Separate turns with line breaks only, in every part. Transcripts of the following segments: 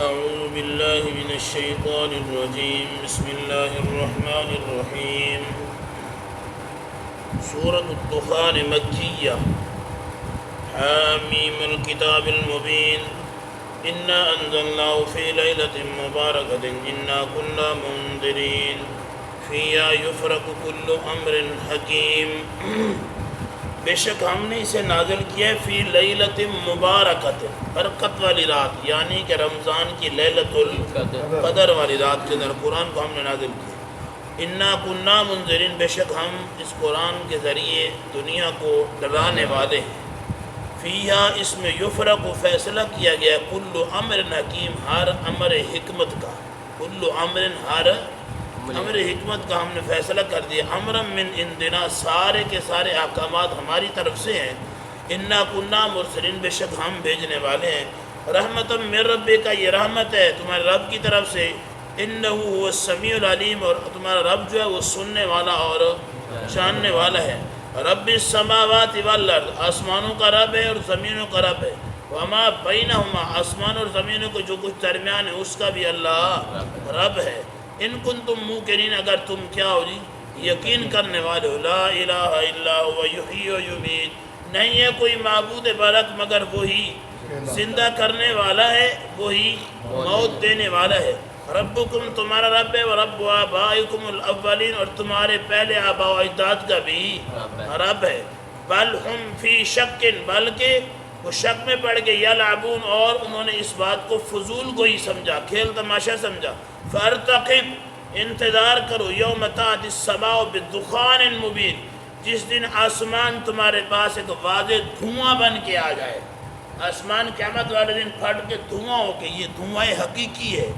أعوذ بالله من الشيطان الرجيم بسم الله الرحمن الرحيم سورة الدخان مكية حاميم الكتاب المبين إنا أنزلناه في ليلة مباركة إنا كنا منذرين فيها يفرق كل أمر حكيم بے شک ہم نے اسے نازل کیا فی لیلۃ مبارکۃ برکت والی رات، یعنی کہ رمضان کی لیلۃ القدر والی رات کے اندر قرآن کو ہم نے نازل کیا۔ انا کنا منذرین، بے شک ہم اس قرآن کے ذریعے دنیا کو ڈرانے والے ہیں۔ فیہا، اس میں یفرق فیصلہ کیا گیا کل امر حکیم، ہر امر حکمت کا، کل امر ہر امر حکمت کا ہم نے فیصلہ کر دیا۔ امر من عندنا، سارے کے سارے احکامات ہماری طرف سے ہیں۔ انا کنا مرسلین، بے شک ہم بھیجنے والے ہیں۔ رحمت من ربک کا، یہ رحمت ہے تمہارے رب کی طرف سے۔ انہ هو السمیع العلیم، اور تمہارا رب جو ہے وہ سننے والا اور جاننے والا ہے۔ رب السماوات والارض، آسمانوں کا رب ہے اور زمینوں کا رب ہے۔ وما بینہما، آسمان اور زمینوں کو جو کچھ درمیان ہے اس کا بھی اللہ رب ہے۔ ان کنتم موقنین، اگر تم کیا ہو جی یقین کرنے والے ہو، لا الہ الا هو یحیی و یمیت، نہیں ہے کوئی معبود برحق مگر وہی زندہ کرنے والا ہے، وہی موت دینے والا ہے۔ ربکم، تمہارا رب ہے، ورب آبائکم الاولین، اور تمہارے پہلے آباء و اجداد کا بھی رب ہے۔ بل ہم فی شک، بلکہ وہ شک میں پڑ گئے، یلعبون، اور انہوں نے اس بات کو فضول گوئی سمجھا، کھیل تماشا سمجھا۔ فارتقب، انتظار کرو، یوم تأتی السماء بدخان مبین، جس دن آسمان تمہارے پاس ایک واضح دھواں بن کے آ جائے۔ آسمان قیامت والے دن پھٹ کے دھواں ہو کے، یہ دھواں حقیقی ہے،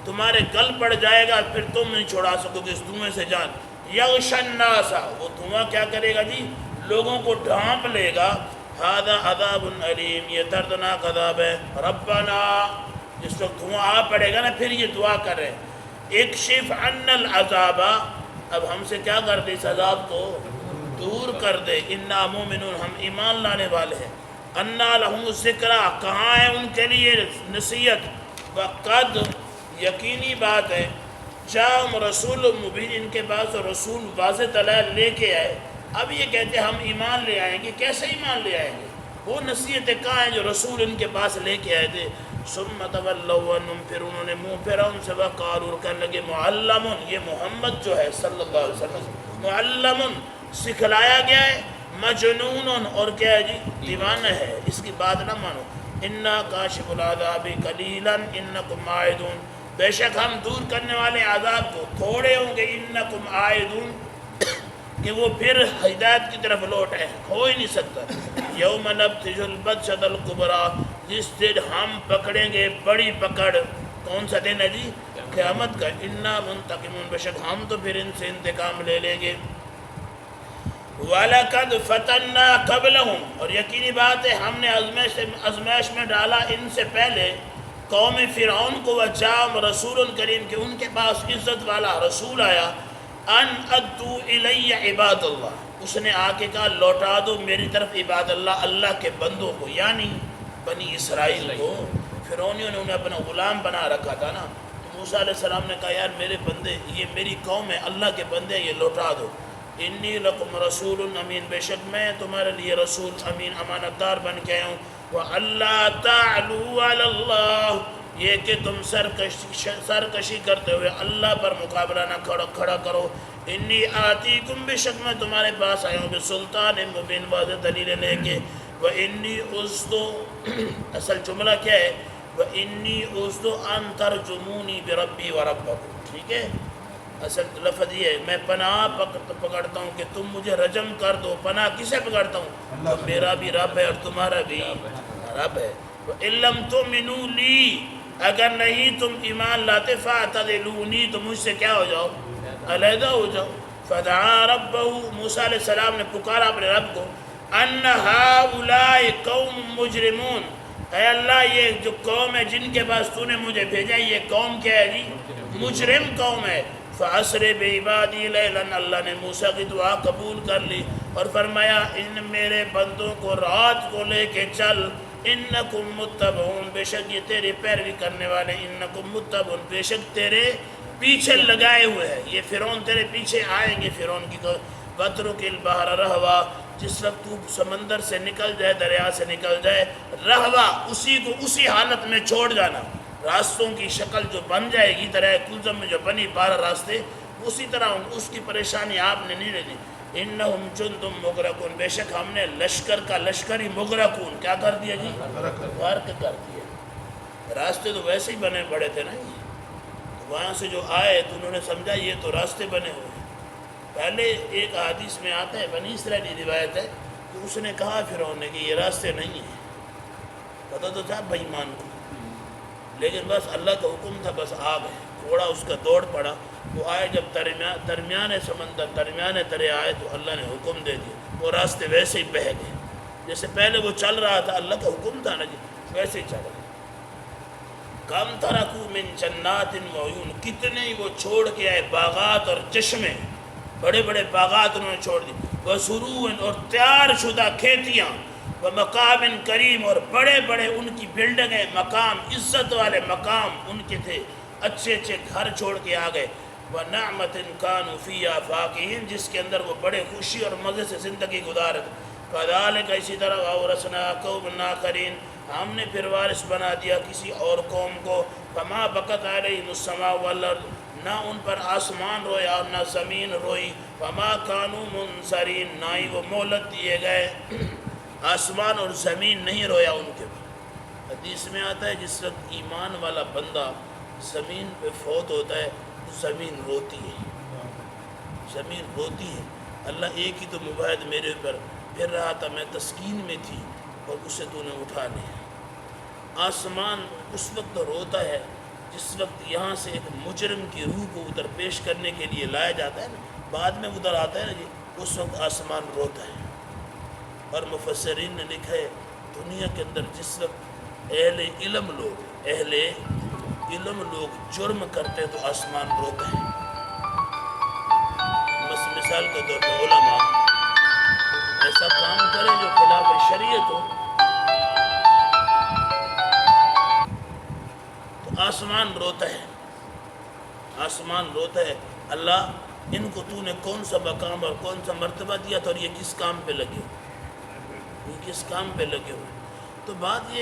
تمہارے گل پڑ جائے گا، پھر تم نہیں چھوڑا سکو گے اس دھوئیں سے جان۔ یغشی الناس، وہ دھواں کیا کرے گا جی، لوگوں کو ڈھانپ لے گا۔ ھذا عذاب علیم، یہ دردناک عذاب ہے۔ ربنا، جس وقت دھواں آ پڑے گا نا، پھر یہ دعا کر رہے ہیں، اکشف عنا العذاب، اب ہم سے کیا کر دے، اس عذاب کو دور کر دے۔ انا مومنون، ہم ایمان لانے والے ہیں۔ انا لہم الذکریٰ، کہاں ہے ان کے لیے نصیحت۔ وقد، یقینی بات ہے، جاءہم رسول مبین، ان کے پاس رسول واضح دلائل لے کے آئے۔ اب یہ کہتے ہیں ہم ایمان لے آئیں گے، کیسے ایمان لے آئیں گے؟ وہ نصیحتیں کہاں ہیں جو رسول ان کے پاس لے کے آئے تھے؟ ثم تولوا عنہم، پھر انہوں نے منہ پھیرا ان سے، وقالوا، اور کہنے لگے معلم، یہ محمد جو ہے صلی اللہ علیہ وسلم، معلم، سکھلایا گیا ہے، مجنون، اور کیا ہے جی، دیوانہ ہے، اس کی بات نہ مانو۔ انا کاشف العذاب قلیلا انکم عائدون، بے شک ہم دور کرنے والے عذاب کو، تھوڑے ہوں گے، انکم عائدون، کہ وہ پھر ہدایت کی طرف لوٹ آئے، ہو ہی نہیں سکتا۔ یوم نبطش البطشۃ الکبریٰ، جس دن ہم پکڑیں گے بڑی پکڑ، کون سا دن ہے جی، قیامت کا۔ انا منتقمون، بے شک ہم تو پھر ان سے انتقام لے لیں گے۔ وَلَقَدْ فَتَنَّا قَبْلَهُمْ، اور یقینی بات ہے ہم نے آزمائش میں ڈالا ان سے پہلے قوم فرعون کو۔ وَجَاءَهُمْ رَسُولٌ کریم، کہ ان کے پاس عزت والا رسول آیا۔ ان ادو الی عباد اللہ، اس نے آ کے کہا لوٹا دو میری طرف عباد اللہ، اللہ کے بندوں کو، یعنی بنی اسرائیل کو۔ فرعونیوں نے انہیں اپنا غلام بنا رکھا تھا نا، تو موسیٰ علیہ السلام نے کہا یار میرے بندے، یہ میری قوم ہے، اللہ کے بندے، یہ لوٹا دو۔ انی لکم رسول امین، بے شک میں تمہارے لیے رسول امین، امانت دار بن کے آیا ہوں۔ وَأَلَّا تَعْلُوا عَلَى اللَّهِ، یہ کہ تم سرکشی کرتے ہوئے اللہ پر مقابلہ نہ کھڑا کرو۔ انی آتیکم، بے شک میں تمہارے پاس آیا ہوں، بسلطان مبین، واضح دلیلیں لے کے۔ وَإِنِّي عُذْتُ، اصل جملہ کیا ہے، وَإِنِّي عُذْتُ أَن تَرْجُمُونِي بِرَبِّي وَرَبَّكُمْ، ٹھیک ہے، اصل لفظ یہ ہے، میں پناہ پکڑتا ہوں کہ تم مجھے رجم کر دو۔ پناہ کسے پکڑتا ہوں؟ تو میرا بھی رب ہے اور تمہارا بھی رب ہے۔ وَإِن لَّمْ تُؤْمِنُوا لِي، اگر نہیں تم ایمان لاتے، فَاعْتَزِلُونِی، تو مجھ سے کیا ہو جاؤ، علیحدہ ہو جاؤ۔ فَدَعَا رَبَّهُ، موسیٰ علیہ السلام نے پکارا اپنے رب کو، أَنَّ هَٰؤُلَاءِ قَوْمٌ مُجْرِمُونَ، اے اللہ یہ جو قوم ہے جن کے پاس تو نے مجھے بھیجا، یہ قوم کیا ہے جی، مجرم قوم ہے۔ فَأَسْرِ بِعِبَادِي لَيْلًا، اللہ نے موسیٰ کی دعا قبول کر لی اور فرمایا ان میرے بندوں کو رات کو لے کے چل، انکم متبعون، بے شک یہ تیرے پیروی کرنے والے، انکم متبعون بے شک تیرے پیچھے لگائے ہوئے ہیں، یہ فرعون تیرے پیچھے آئیں گے۔ فرعون کی وَاتْرُكِ الْبَحْرَ رَهْوًا، جس وقت تو سمندر سے نکل جائے، دریا سے نکل جائے، رہوا اسی کو اسی حالت میں چھوڑ جانا، راستوں کی شکل جو بن جائے گی دریا کلزم میں جو بنی 12 راستے، اسی طرح اس کی پریشانی آپ نے نہیں لیتی۔ انہم جندم مغرقون، بے شک ہم نے لشکر کا لشکر ہی مغرقون کیا کر دیا جی؟ غرق کر دیا۔ راستے تو ویسے ہی بنے پڑے تھے نا، وہاں سے جو آئے تو انہوں نے سمجھا یہ تو راستے بنے ہوئے ہیں۔ پہلے ایک حدیث میں آتا ہے، بنی اسرائیلی روایت ہے کہ اس نے کہا فرعون نے کہ یہ راستے نہیں ہیں، پتہ تو تھا بے ایمان کو، لیکن بس اللہ کا حکم تھا، بس آ گئے، گھوڑا اس کا دوڑ پڑا، وہ آئے جب درمیان سمندر درمیان دریا آئے تو اللہ نے حکم دے دیا، وہ راستے ویسے ہی بہہ گئے، جیسے پہلے وہ چل رہا تھا، اللہ کا حکم تھا نا جی، ویسے ہی چل رہا۔ کم ترکوا من جنات وعیون، کتنے ہی وہ چھوڑ کے آئے باغات اور چشمے، بڑے بڑے باغات انہوں نے چھوڑ دی، وزروع اور تیار شدہ کھیتیاں، ومقام کریم اور بڑے بڑے ان کی بلڈنگیں، مقام عزت والے مقام ان کے تھے، اچھے اچھے گھر چھوڑ کے آ گئے، وَنَعْمَةٍ كَانُوا فِيهَا فَاكِهِينَ، جس کے اندر وہ بڑے خوشی اور مزے سے زندگی گزارے۔ كَذَلِكَ، اسی طرح وَأَوْرَثْنَا قَوْمًا آخَرِينَ، ہم نے پھر وارث بنا دیا کسی اور قوم کو، فَمَا بَقَتْ عَلَيْهِمُ السَّمَاءُ وَالْأَرْضُ، نہ ان پر آسمان رویا اور نہ زمین روئی، وَمَا كَانُوا مُنْصَرِينَ، نہ ہی وہ مہلت دیے گئے، آسمان اور زمین نہیں رویا ان کے پر۔ حدیث میں آتا ہے جس وقت ایمان والا بندہ زمین پہ فوت ہوتا ہے زمین روتی ہے، زمین روتی ہے، اللہ ایک ہی تو مباحد میرے اوپر پھر رہا تھا، میں تسکین میں تھی اور اسے تو نے اٹھا لیا۔ آسمان اس وقت روتا ہے جس وقت یہاں سے ایک مجرم کی روح کو ادھر پیش کرنے کے لیے لایا جاتا ہے نا، بعد میں ادھر آتا ہے نا جی، اس وقت آسمان روتا ہے۔ اور مفسرین نے لکھا ہے دنیا کے اندر جس وقت اہل علم لوگ جرم کرتے ہیں تو آسمان روتا ہے۔ مثال کے طور پر علماء ایسا کام کریں جو خلاف شریعت ہو تو آسمان روتا ہے، آسمان روتا ہے، اللہ ان کو تو نے کون سا مقام اور کون سا مرتبہ دیا تھا اور یہ کس کام پہ لگے ہوئے، یہ کس کام پہ لگے ہوئے۔ تو بات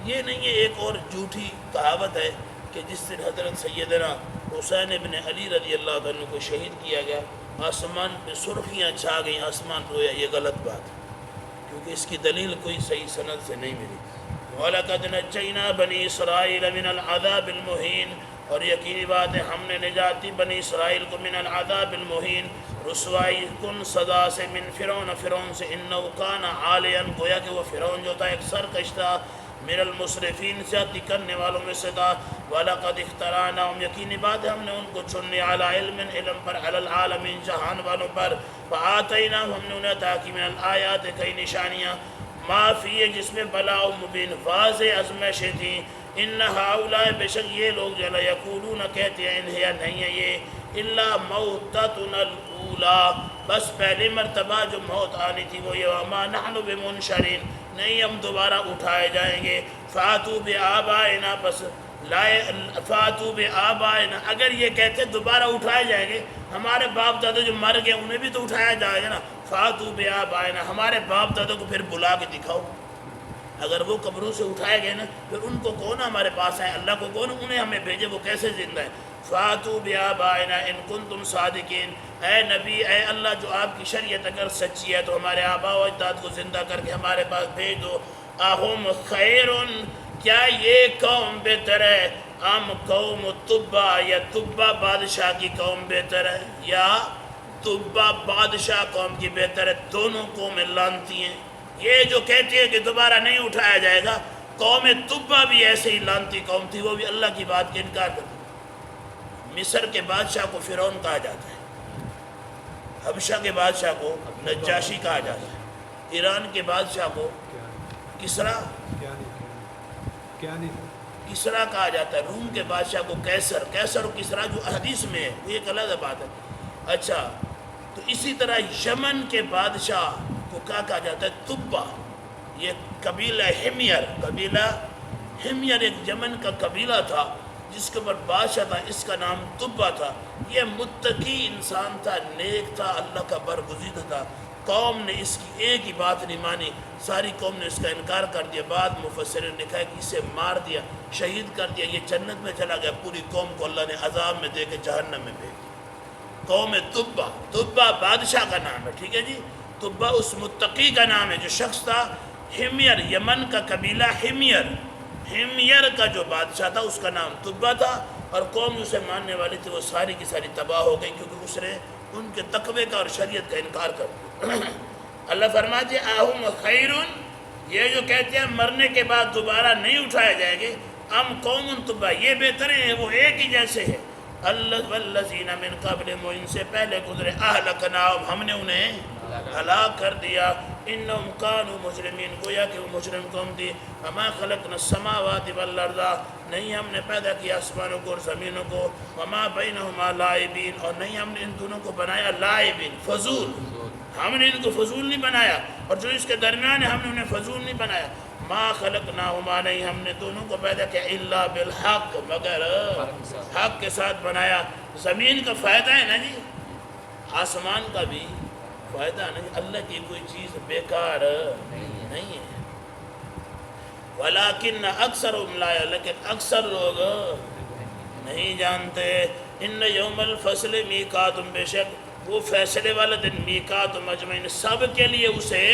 یہ نہیں ہے، ایک اور جھوٹی کہاوت ہے کہ جس دن حضرت سیدنا حسین ابن علی رضی اللہ عنہ کو شہید کیا گیا آسمان پہ سرخیاں چھا گئیں، آسمان رویا، یہ غلط بات ہے کیونکہ اس کی دلیل کوئی صحیح سند سے نہیں ملی۔ وَلَقَدْ نَجَّيْنَا بَنِي إِسْرَائِيلَ مِنَ الْعَذَابِ الْمُهِينِ، اور یقینی بات ہے ہم نے نجات دی بنی اسرائیل کو من العذاب المہین، رسوائی کن سزا سے، من فرعون سے، انہو کان عالیا، گویا کہ وہ فرعون جو تھا ایک سرکش تھا، من المسرفین، زیادتی کرنے والوں میں سے تھا، وَلَقَدْ اخْتَرَانَهُمْ، یقینی بات ہے ہم نے ان کو چننے، عَلَى عِلْمٍ، علم پر، عَلَى الْعَالَمِينَ، جہان والوں پر، فَآتَيْنَاهُمْ، ہم نے انہیں عطا کی، من الآیات، کئی نشانیاں، ما فی، جس میں بلاء مبین، واضح آزمائشیں تھیں، ان ہؤلاء، بے شک یہ لوگ جو ہے یقولون، کہتے ہیں، انہیا نہیں ہے یہ، الا موتتنا الاولی، بس پہلی مرتبہ جو موت آنی تھی وہ یہ، وما نحن بمنشرین، نہیں ہم دوبارہ اٹھائے جائیں گے، فاتوا بآبائنا، بس لائے، فاتوا بآبائنا، اگر یہ کہتے دوبارہ اٹھائے جائیں گے، ہمارے باپ دادا جو مر گئے انہیں بھی تو اٹھایا جائے گا نا، فاتوا بآبائنا، ہمارے باپ دادا کو پھر بلا کے دکھاؤ، اگر وہ قبروں سے اٹھائے گئے نا پھر ان کو کون ہمارے پاس ہے، اللہ کو کون انہیں ہمیں بھیجے، وہ کیسے زندہ ہے۔ فاتوا بآبائنا ان کنتم صادقین، اے نبی، اے اللہ جو آپ کی شریعت اگر سچی ہے تو ہمارے آباء و اجداد کو زندہ کر کے ہمارے پاس بھیج دو۔ اہم خیر، کیا یہ قوم بہتر ہے، ام قوم تبا، یا تبا بادشاہ کی قوم بہتر ہے، یا تبا بادشاہ قوم کی بہتر ہے، دونوں قومیں لانتی ہیں۔ یہ جو کہتی ہے کہ دوبارہ نہیں اٹھایا جائے گا، قوم تبا بھی ایسے ہی لانتی قوم تھی، وہ بھی اللہ کی بات کے انکار کرتی۔ مصر کے بادشاہ کو فرعون کہا جاتا ہے، حبشہ کے بادشاہ کو نجاشی کہا جاتا ہے، ایران کے بادشاہ کو کسرا کہا جاتا ہے، روم کے بادشاہ کو کیسر و کسرا جو حدیث میں ہے وہ ایک الگ بات ہے۔ اچھا، تو اسی طرح یمن کے بادشاہ کو کیا کہا جاتا ہے، تبا، یہ قبیلہ حمیر ایک یمن کا قبیلہ تھا جس کے اوپر بادشاہ تھا، اس کا نام طبہ تھا۔ یہ متقی انسان تھا، نیک تھا، اللہ کا برگزیدہ تھا۔ قوم نے اس کی ایک ہی بات نہیں مانی، ساری قوم نے اس کا انکار کر دیا۔ بعد مفسرین نے لکھا ہے کہ اسے مار دیا، شہید کر دیا، یہ جنت میں چلا گیا۔ پوری قوم کو اللہ نے عذاب میں دے کے جہنم میں بھیج دیا۔ قوم طبہ بادشاہ کا نام ہے، ٹھیک ہے جی۔ طبہ اس متقی کا نام ہے جو شخص تھا۔ حمیر یمن کا قبیلہ حمیر کا جو بادشاہ تھا اس کا نام طبہ تھا، اور قوم اسے ماننے والی تھی وہ ساری کی ساری تباہ ہو گئی، کیونکہ اس نے ان کے تقوی کا اور شریعت کا انکار کر دیا۔ اللہ فرماتے ہیں اہم خیرون، یہ جو کہتے ہیں مرنے کے بعد دوبارہ نہیں اٹھائے جائیں گے، ام قوم طبہ، یہ بہتر ہیں وہ ایک ہی جیسے ہے۔ اللہ والذین من قبلہم، ان سے پہلے گزرے، اہلکناہم، ہم نے انہیں ہلاک کر دیا، انہم کانوا مجرمین، گویا کہ وہ مجرم قوم تھی۔ وما خلقنا السماوات والارض، نہیں ہم نے پیدا کیا آسمانوں کو اور زمینوں کو، وما بینہما لاعبین، اور نہیں ہم نے ان دونوں کو بنایا لاعبین، فضول، ہم نے ان کو فضول نہیں بنایا، اور جو اس کے درمیان ہے ہم نے انہیں فضول نہیں بنایا۔ ما خلقناہما، نہیں ہم نے دونوں کو پیدا کیا، الا بالحق، مگر حق کے ساتھ بنایا۔ زمین کا فائدہ ہے نا جی، آسمان کا بھی فائدہ نہیں، اللہ کی کوئی چیز بیکار نہیں ہے۔ ولیکن اکثرهم لا، لیکن اکثر لوگ نہیں جانتے۔ ان یوم الفصل میقاتہم، بے شک وہ فیصلے والا دن، میقاتہم اجمعین، سب کے لیے اسے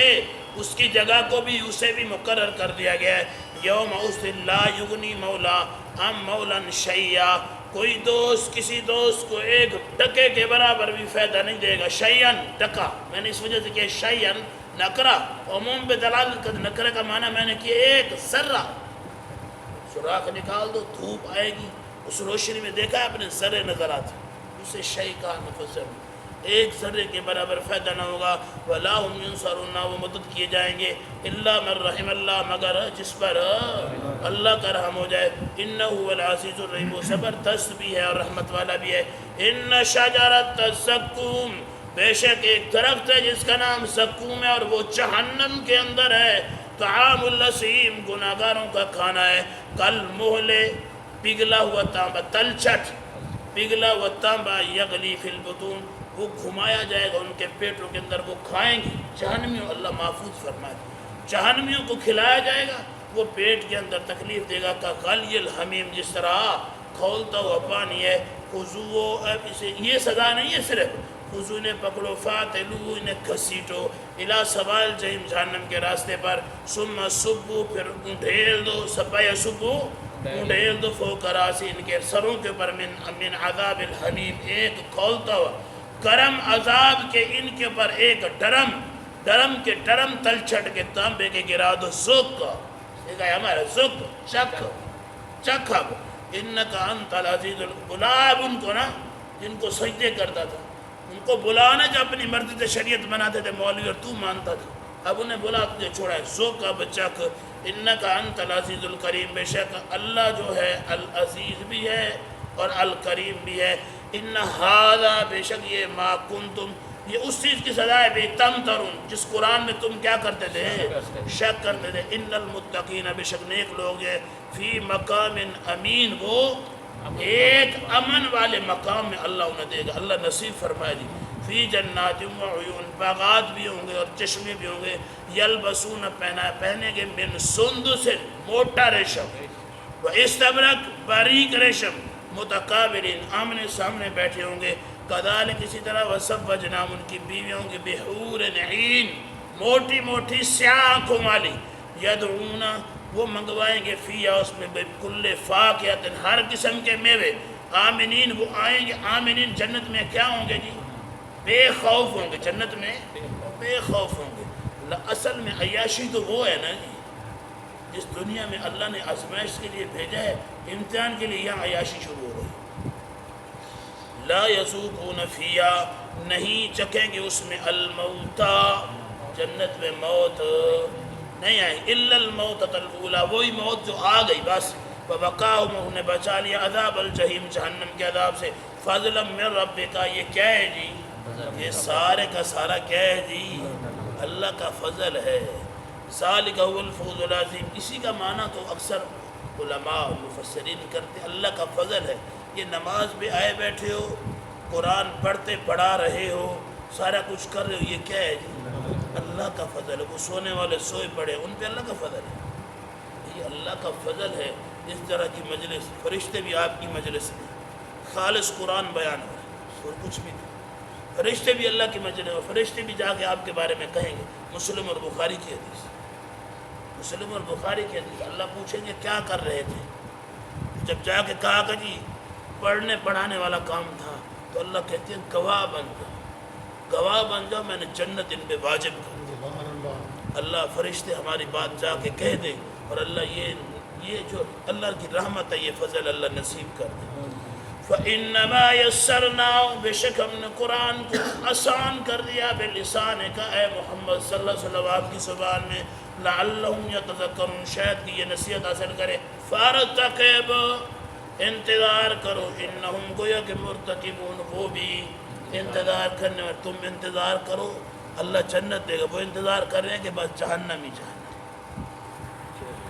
اس کی جگہ کو بھی اسے بھی مقرر کر دیا گیا ہے۔ یوم اس دن لا یغنی مولا عن مولا شیئا، کوئی دوست کسی دوست کو ایک ٹکے کے برابر بھی فائدہ نہیں دے گا۔ شیئن، ٹکا، میں نے اس وجہ سے کیا شیئن نکرہ، عموم پہ دلالت کر، نکرہ کا معنی میں نے کیا ایک ذرہ، سوراخ نکال دو دھوپ آئے گی، اس روشنی میں دیکھا ہے اپنے ذرے نظر آتے، اسے شیء کا مفسر، ایک ذرے کے برابر فائدہ نہ ہوگا۔ وَلَا هُمْ يُنصَرُونَ، وہ مدد کیے جائیں گے، إِلَّا مَن رَحِمَ اللَّهُ، مگر جس پر اللہ کا رحم ہو جائے۔ إِنَّهُ هُوَ الْعَزِيزُ الرَّحِيمُ، وہ زبردست بھی ہے اور رحمت والا بھی ہے۔ إِنَّ شَجَرَةَ الزَّقُّومِ، بے شک ایک درخت ہے جس کا نام زقوم ہے اور وہ جہنم کے اندر ہے۔ طعام الاسیم، گناہگاروں کا کھانا ہے۔ کل محلے، پگھلا ہوا تانبا، تلچھٹ پگھلا ہوا تانبا، یغلی فی البطون، وہ گھمایا جائے گا ان کے پیٹوں کے اندر، وہ کھائیں گے۔ جہنمیوں، اللہ محفوظ فرمائے، جہنمیوں کو کھلایا جائے گا، وہ پیٹ کے اندر تکلیف دے گا۔ کا غلی الحمیم، جس طرح کھولتا ہوا پانی ہے۔ خذوہ، اب اسے یہ سزا نہیں ہے صرف، خذو، انہیں پکڑو، فاتلو، انہیں گھسیٹو، الی سوال جہنم، جہنم کے راستے پر، ثم صبو، پھر ڈھیل دو، سبا یصبو، ڈھیل دو، فوق راسی، ان کے سروں کے اوپر، من عذاب الحمیم، ایک کھولتا ہوا گرم عذاب کے، ان کے اوپر ایک ڈرم کے ڈرم تلچھٹ کے تانبے کے گرا دو۔ ذوق، ایک ہے ہمارا ذوق، چکھ اب، انکا انت العزیز، بلا اب ان کو نا جن کو سجدے کرتا تھا، ان کو بلانا جو اپنی مرضی سے شریعت بناتے تھے مولوی اور تو مانتا تھا، اب انہیں بلا تجھے چھوڑا ہے۔ ذوق اب چکھ، انکا انت العزیز الکریم، بے شک اللہ جو ہے العزیز بھی ہے اور الکریم بھی ہے۔ ان ھذا، بے شک یہ، ما کنتم، یہ اس چیز کی سزا ہے، بے تمترون، جس قرآن میں تم کیا کرتے تھے، شک کرتے تھے۔ ان المتقین، بے شک نیک لوگ ہیں، فی مقام امین، وہ ایک امن والے مقام میں اللہ انہیں دے گا، اللہ نصیب فرمائے جی۔ فی جنات و عیون، باغات بھی ہوں گے اور چشمے بھی ہوں گے۔ یلبسون، پہنے گے، من سندس، موٹا ریشم، و استبرق، باریک ریشم، متقابلین، آمنے سامنے بیٹھے ہوں گے۔ کذالک، اسی طرح، وزوجناہم، ان کی بیویوں کے، بحور عین، موٹی موٹی سیاہ آنکھوں والی، یدعون، وہ منگوائیں گے، فیہا، اس میں، بکل فاکہۃ، ہر قسم کے میوے، آمنین، وہ آئیں گے، آمنین، جنت میں کیا ہوں گے جی، بے خوف ہوں گے، جنت میں بے خوف ہوں گے۔ اصل میں عیاشی تو وہ ہے نا جی، جس دنیا میں اللہ نے آزمائش کے لیے بھیجا ہے، امتحان کے لیے، یہاں عیاشی شروع ہو گئی۔ لا یذوقون فیہا، نہیں چکھیں گے اس میں، الموتا، جنت میں موت نہیں آئے، الا الموتۃ الاولی، وہی موت جو آ گئی بس۔ وبقاہم، انہیں بچا لیا، عذاب الجحیم، جہنم کے عذاب سے۔ فضلا من ربک، یہ کیا ہے جی، یہ سارے کا سارا کیا ہے جی، اللہ کا فضل ہے۔ ذالک هو الفوز العظیم، اسی کا معنی تو اکثر علماء اور مفسرین کرتے، اللہ کا فضل ہے۔ یہ نماز پہ آئے بیٹھے ہو، قرآن پڑھتے پڑھا رہے ہو، سارا کچھ کر رہے ہو، یہ کیا ہے جی؟ اللہ کا فضل ہے۔ وہ سونے والے سوئے پڑے، ان پہ اللہ کا فضل ہے، یہ اللہ کا فضل ہے۔ اس طرح کی مجلس، فرشتے بھی آپ کی مجلس میں خالص قرآن بیان ہو رہا ہے اور کچھ بھی نہیں، فرشتے بھی اللہ کی مجلس میں، فرشتے بھی جا کے آپ کے بارے میں کہیں گے۔ مسلم اور بخاری کی حدیث، مسلم اور بخاری کی حدیث، اللہ پوچھیں گے کیا کر رہے تھے؟ جب جا کے کہا کہ جی پڑھنے پڑھانے والا کام تھا، تو اللہ کہتے ہیں گواہ بن جاؤ، گواہ بن جاؤ، میں نے جنت ان پہ واجب کر دی۔ اللہ فرشتے ہماری بات جا کے کہہ دیں، اور اللہ یہ جو اللہ کی رحمت ہے، یہ فضل اللہ نصیب کر دے۔ فَإِنَّمَا يَسَّرْنَاهُ، بے شک ہم نے قرآن کو آسان کر دیا، بلسان کا، اے محمد صلی اللہ علیہ وسلم، آپ کی زبان میں، لعلہم یتذکرون، شاید کہ یہ نصیحت حاصل کرے۔ فارتقب، انتظار کرو، انہم، گویا کہ مرتقبون، وہ بھی انتظار کرنے، اور تم انتظار کرو، اللہ جنت دے گا، وہ انتظار کر رہے ہیں کہ بس جہنم ہی جہنم۔